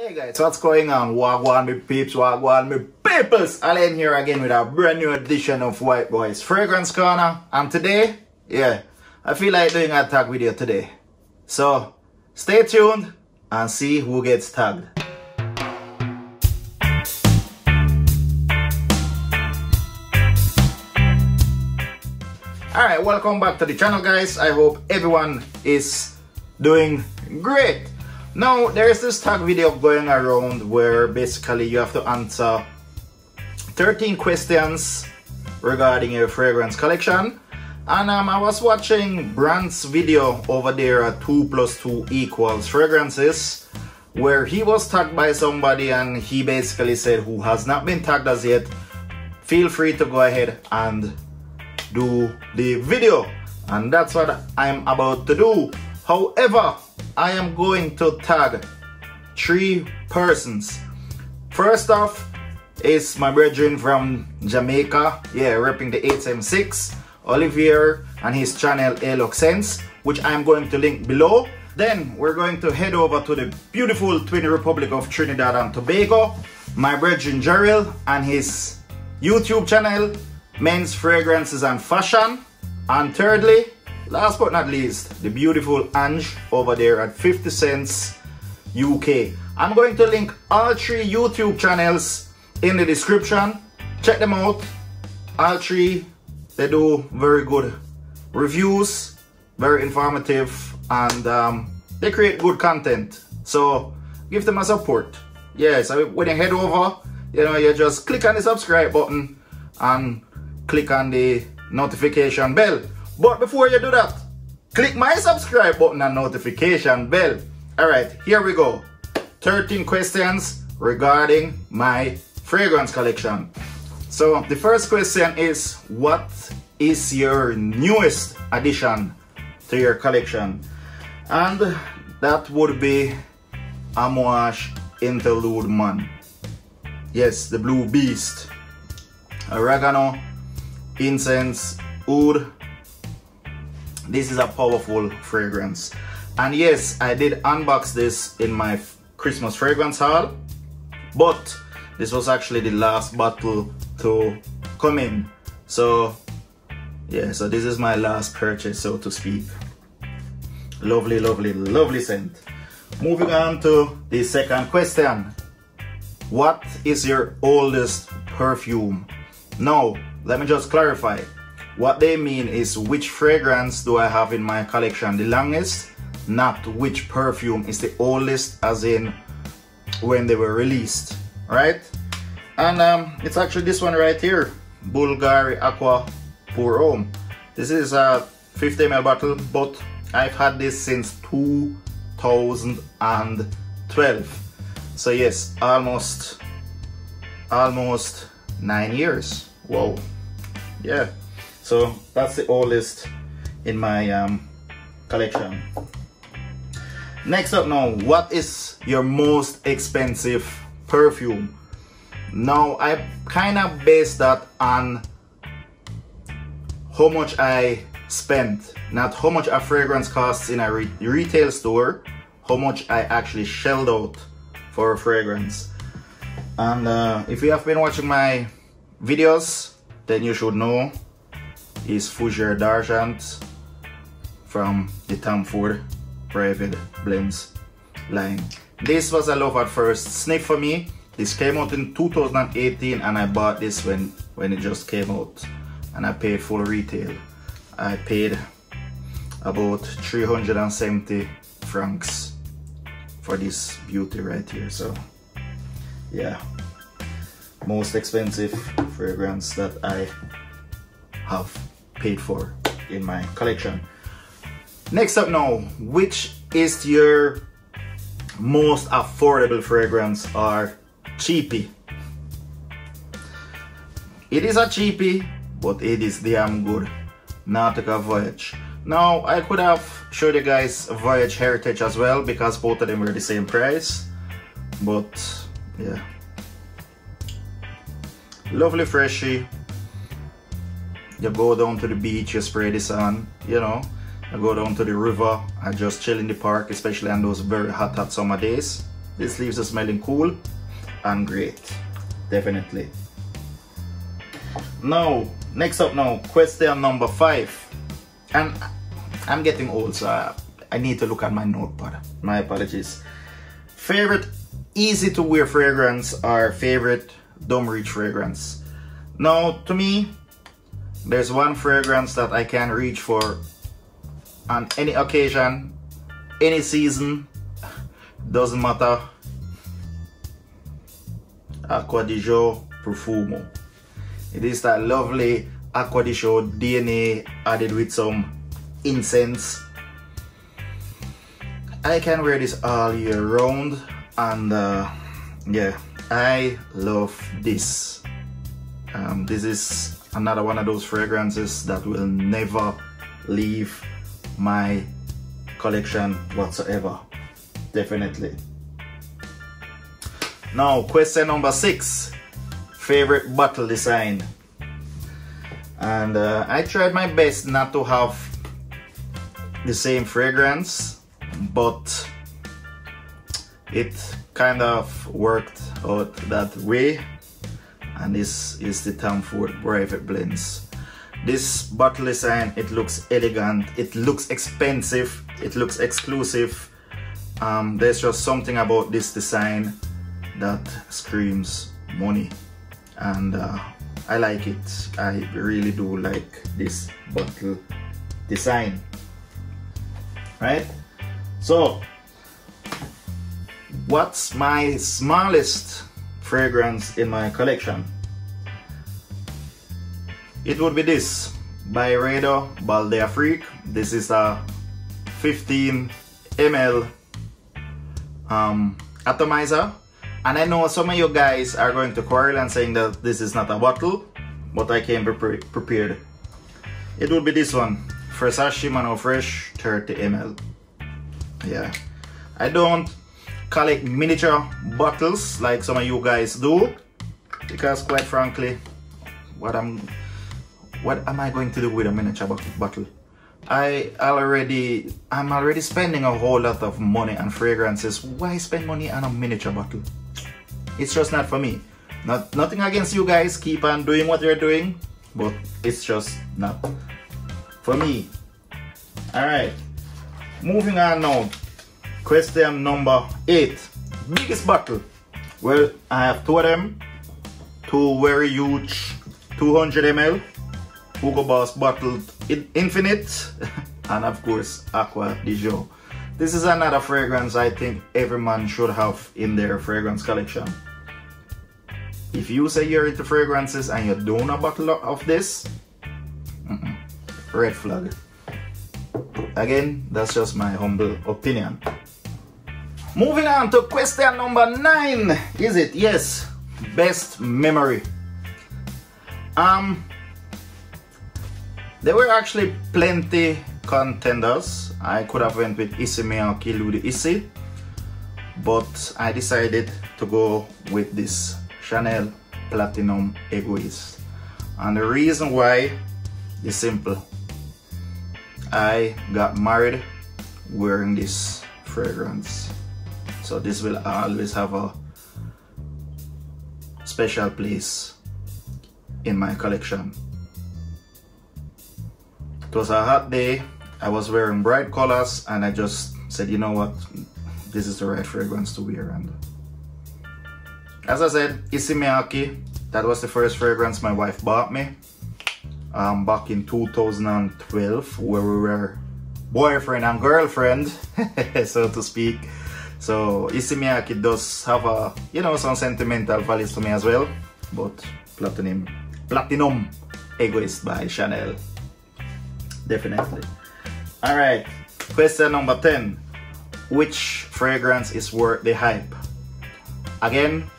Hey guys, what's going on? Wagwan me peeps, wagwan me peoples. Alain here again with a brand new edition of White Boys Fragrance Corner. And today, I feel like doing a tag video today. So, stay tuned and see who gets tagged. Alright, welcome back to the channel guys. I hope everyone is doing great. Now, there's this tag video going around where basically you have to answer 13 questions regarding your fragrance collection. And I was watching Brand's video over there at 2 + 2 = fragrances, where he was tagged by somebody and he basically said, who has not been tagged as yet, feel free to go ahead and do the video. And that's what I'm about to do. However, I am going to tag 3 persons. First off is my brethren from Jamaica, repping the 876, Olivier, and his channel Alux Scents, which I'm going to link below. Then we're going to head over to the beautiful Twin Republic of Trinidad and Tobago, my brethren Jarrell and his YouTube channel, Men's Fragrances and Fashion. And thirdly, last but not least, the beautiful Ange over there at 50 Cents UK. I'm going to link all 3 YouTube channels in the description. Check them out. All 3, they do very good reviews, very informative, and they create good content. So give them a support. So when you head over, you just click on the subscribe button and click on the notification bell. But before you do that, click my subscribe button and notification bell. Alright, here we go. 13 questions regarding my fragrance collection. So the first question is, what is your newest addition to your collection? And that would be Amouage Interlude Man. Yes, the Blue Beast. Oregano, incense, oud. This is a powerful fragrance. And yes, I did unbox this in my Christmas fragrance haul, but this was actually the last bottle to come in. So so this is my last purchase, so to speak. Lovely, lovely, lovely scent. Moving on to the second question. What is your oldest perfume? Now, let me just clarify. What they mean is, which fragrance do I have in my collection the longest, not which perfume is the oldest, as in when they were released, right? And it's actually this one right here, Bulgari Aqua Pour Homme. This is a 50 ml bottle, but I've had this since 2012. So yes, almost 9 years. Whoa. So that's the oldest in my collection. Next up now, what is your most expensive perfume? Now, I kind of based that on how much I spent, not how much a fragrance costs in a retail store, how much I actually shelled out for a fragrance. And if you have been watching my videos, then you should know is Fougère d'Argent from the Tom Ford Private Blends line. This was a love at first sniff for me. This came out in 2018 and I bought this when it just came out, and I paid full retail. I paid about 370 francs for this beauty right here. So yeah, most expensive fragrance that I have paid for in my collection. Next up now, which is your most affordable fragrance or cheapie? It is a cheapie, but it is damn good. Nautica Voyage. Now, I could have showed you guys Voyage Heritage as well, because both of them were the same price, but yeah, lovely freshy. You go down to the beach, you spray this on, I go down to the river, I just chill in the park, especially on those very hot summer days. This leaves us smelling cool and great, definitely. Now, next up now, question number 5. And I'm getting old, so I need to look at my notepad. My apologies. Favorite easy to wear fragrance or favorite don't reach fragrance? Now, to me, there's one fragrance that I can reach for on any occasion, any season, doesn't matter. Acqua di Gio Profumo. It is that lovely Acqua di Gio DNA added with some incense. I can wear this all year round, and yeah, I love this. This is another one of those fragrances that will never leave my collection whatsoever, definitely. Now, question number 6, favorite bottle design. And I tried my best not to have the same fragrance, but it kind of worked out that way. And this is the Tom Ford Private Blends. This bottle design, it looks elegant, it looks expensive, it looks exclusive. There's just something about this design that screams money, and I like it. I really do like this bottle design, right? So, what's my smallest fragrance in my collection? It would be this by Rado Baldea Freak. This is a 15 ml atomizer, and I know some of you guys are going to quarrel and saying that this is not a bottle, but I came prepared. It would be this one, Versace Mano Fresh 30 ml. Yeah, I don't collect miniature bottles like some of you guys do, because quite frankly, what am I going to do with a miniature bottle? I'm already spending a whole lot of money on fragrances. Why spend money on a miniature bottle? It's just not for me. Nothing against you guys, keep on doing what you're doing, but it's just not for me. Alright, moving on now. Question number 8. Biggest bottle. Well, I have 2 of them. 2 very huge 200 ml Hugo Boss bottled Infinite, and of course Acqua di Gio. This is another fragrance I think every man should have in their fragrance collection. If you say you're into fragrances and you don't have a bottle of this, red flag. Again, that's just my humble opinion. Moving on to question number 9. Is it? Yes. Best memory. There were actually plenty contenders. I could have went with Issey Miyake Ludi Issey, but I decided to go with this Chanel Platinum Egoist. And the reason why is simple. I got married wearing this fragrance, so this will always have a special place in my collection. It was a hot day, I was wearing bright colors, and I just said, you know what, this is the right fragrance to wear. And as I said, Issey Miyake, that was the first fragrance my wife bought me back in 2012, where we were boyfriend and girlfriend, so to speak. So Issey Miyake does have a, you know, some sentimental values to me as well. But Platinum Egoist by Chanel, definitely. Alright, question number 10. Which fragrance is worth the hype? Again,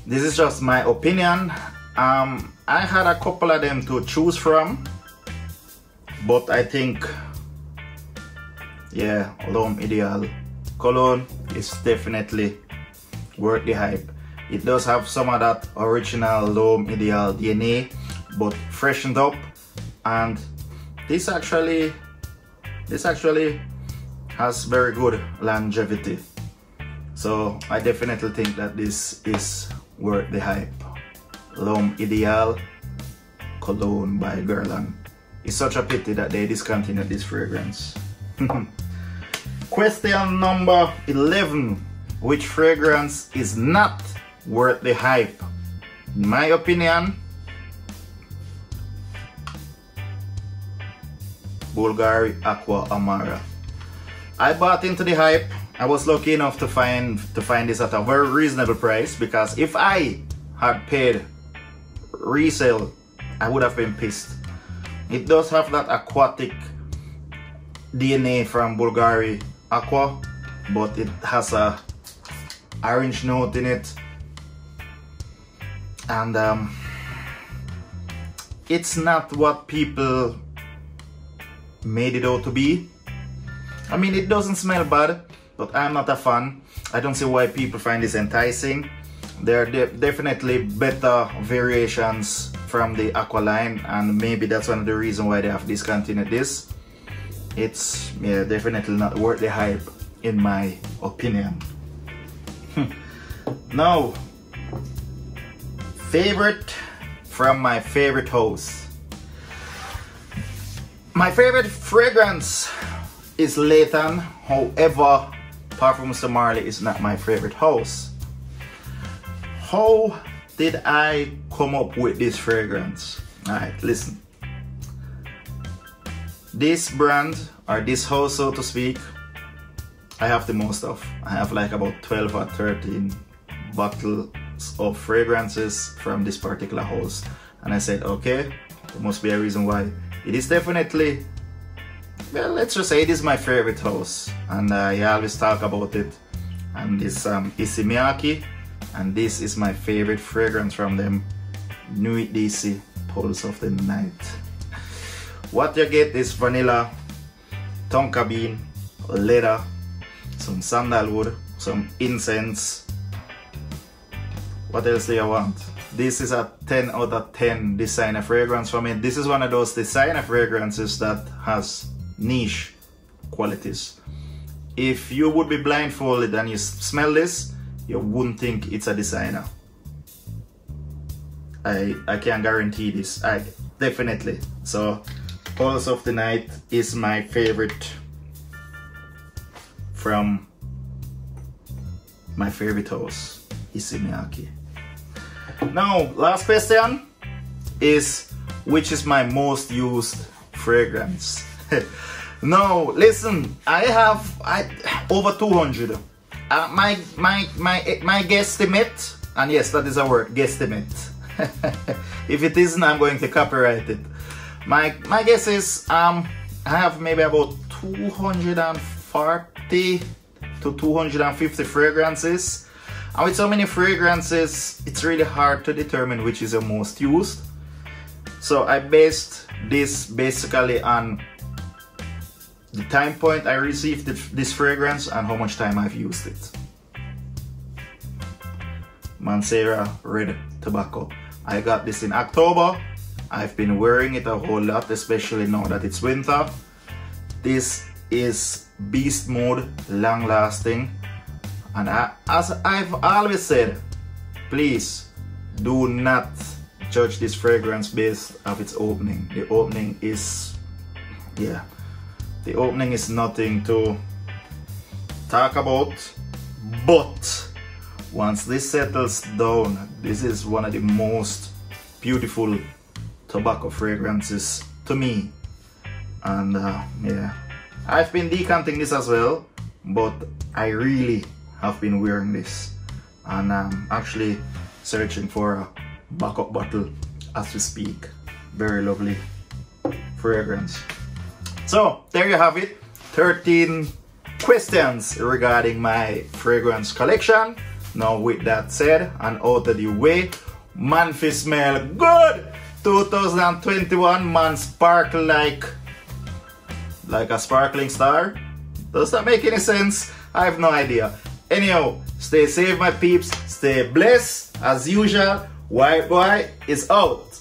this is just my opinion. I had a couple of them to choose from, but I think, yeah, L'Homme Ideal Cologne is definitely worth the hype. It does have some of that original L'Homme Ideal DNA, but freshened up, and this actually has very good longevity. So I definitely think that this is worth the hype. L'Homme Ideal Cologne by Guerlain. It's such a pity that they discontinued this fragrance. Question number 11. Which fragrance is not worth the hype? In my opinion, Bulgari Aqua Amara. I bought into the hype. I was lucky enough to find this at a very reasonable price, because if I had paid resale, I would have been pissed. It does have that aquatic DNA from Bulgari Aqua, but it has a orange note in it, and it's not what people made it out to be. I mean, it doesn't smell bad, but I'm not a fan. I don't see why people find this enticing. There are definitely better variations from the Aqua line, and maybe that's one of the reasons why they have discontinued this. It's definitely not worth the hype, in my opinion. Now, favorite from my favorite house. My favorite fragrance is Layton. However, Parfums de Marly is not my favorite house. How did I come up with this fragrance? Alright, listen. This brand, or this house so to speak, I have the most of. I have like about 12 or 13 bottles of fragrances from this particular house. And I said, okay, there must be a reason why. It is definitely, well, let's just say it is my favorite house. And I always talk about it. And this Issey Miyake. And this is my favorite fragrance from them, Nuit d'Issey, Pulse of the Night. What you get is vanilla, tonka bean, leather, some sandalwood, some incense. What else do you want? This is a 10 out of 10 designer fragrance for me. This is one of those designer fragrances that has niche qualities. If you would be blindfolded and you smell this, you wouldn't think it's a designer. I can guarantee this. Definitely. So Pulse of the Night is my favorite from my favorite house, Issey Miyake. Now, last question is, which is my most used fragrance? Now, listen, I have over 200. My guesstimate, and yes, that is a word, guesstimate. If it isn't, I'm going to copyright it. My guess is I have maybe about 240 to 250 fragrances. And with so many fragrances, it's really hard to determine which is the most used. So I based this basically on the time point I received this fragrance and how much time I've used it. Mancera Red Tobacco. I got this in October. I've been wearing it a whole lot, especially now that it's winter. This is beast mode, long lasting. And as I've always said, please do not judge this fragrance based off its opening. The opening is, the opening is nothing to talk about, but once this settles down, this is one of the most beautiful tobacco fragrances to me. And I've been decanting this as well, but I really have been wearing this, and I'm actually searching for a backup bottle as we speak. Very lovely fragrance. So there you have it, 13 questions regarding my fragrance collection. Now with that said and out of the way, man fi smell good. 2021, man sparkle like a sparkling star. Does that make any sense? I have no idea. Anyhow, stay safe my peeps, stay blessed as usual. White boy is out.